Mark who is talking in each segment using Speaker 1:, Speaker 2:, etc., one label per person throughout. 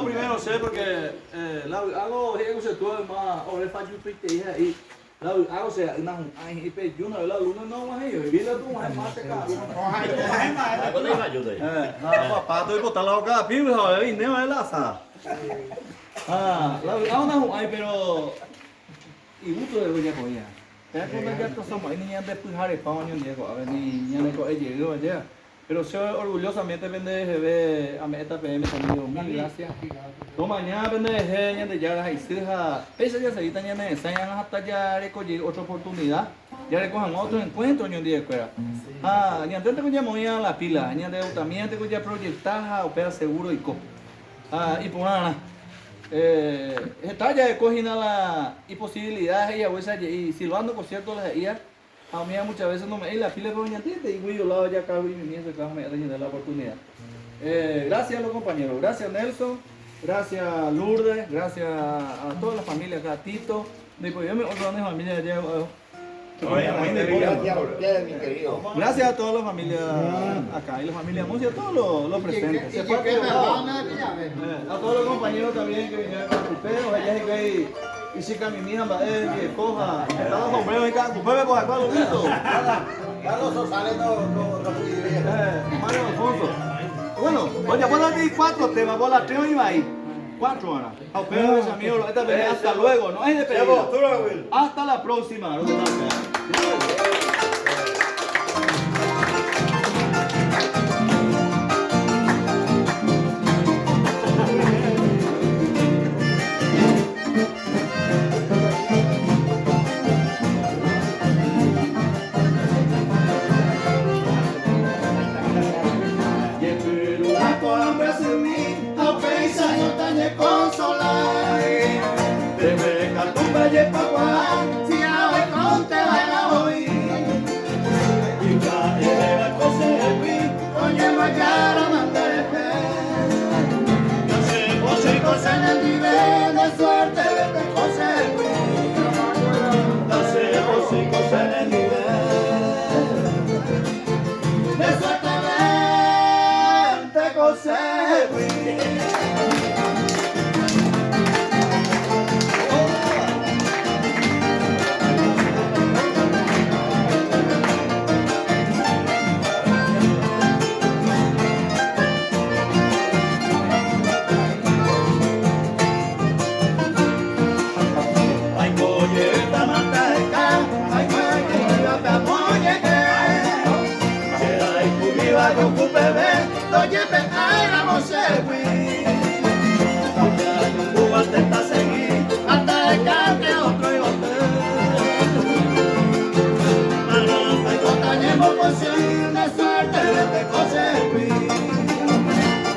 Speaker 1: Lao primero sé porque Lao hago se tuvo más ahora faz pite aí. Lao hago se não ai pe juno Lao luno não aí vira tu mais mate cara.
Speaker 2: Có thấy mà vô đây.
Speaker 1: Pá tôi botar lá o capim rồi nem vai laçar. Lao não ai pero y gusto de doña Coña. Ya con la gato somos niña de pujare pa año Diego, a ver niña de co llegó allá. Pero soy orgullosamente vende a meta PM conmigo. Mil gracias. Toma mañana vende niña de ya las hijas. Esa ya se está niña enseñan hasta ya recoger otra oportunidad. Ya recojan otro encuentro año día escuela. Niña de te coña moía la pila, niña de también te coña proyectar opera seguro y co. Y por nada. Está ya cogiendo la posibilidades y a veces y silbando conciertos las ella a mí muchas veces no me la pila de doña Tita y voy yo lado ya acá y mi se me da la oportunidad. Gracias a los compañeros, gracias Nelson, gracias Lourdes, gracias a toda la familia acá, Tito, después yo me otra familia allá. Gracias a toda la familia acá y la familia Musia, a todos los presentes. A todos los compañeros también que vinieron con cuperos, allá que y si mi hija va a coja, estaba sombrero y cada cupero coja cuál bonito.
Speaker 3: Carlos sale todo
Speaker 1: Mario Alfonso. Bueno, voy a poner aquí 4 temas, por las 3 y va ahí. 4 horas. Pero amigos, esta vez hasta luego, no es de peligro. Hasta la próxima.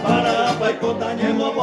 Speaker 4: Para Paicotañemo,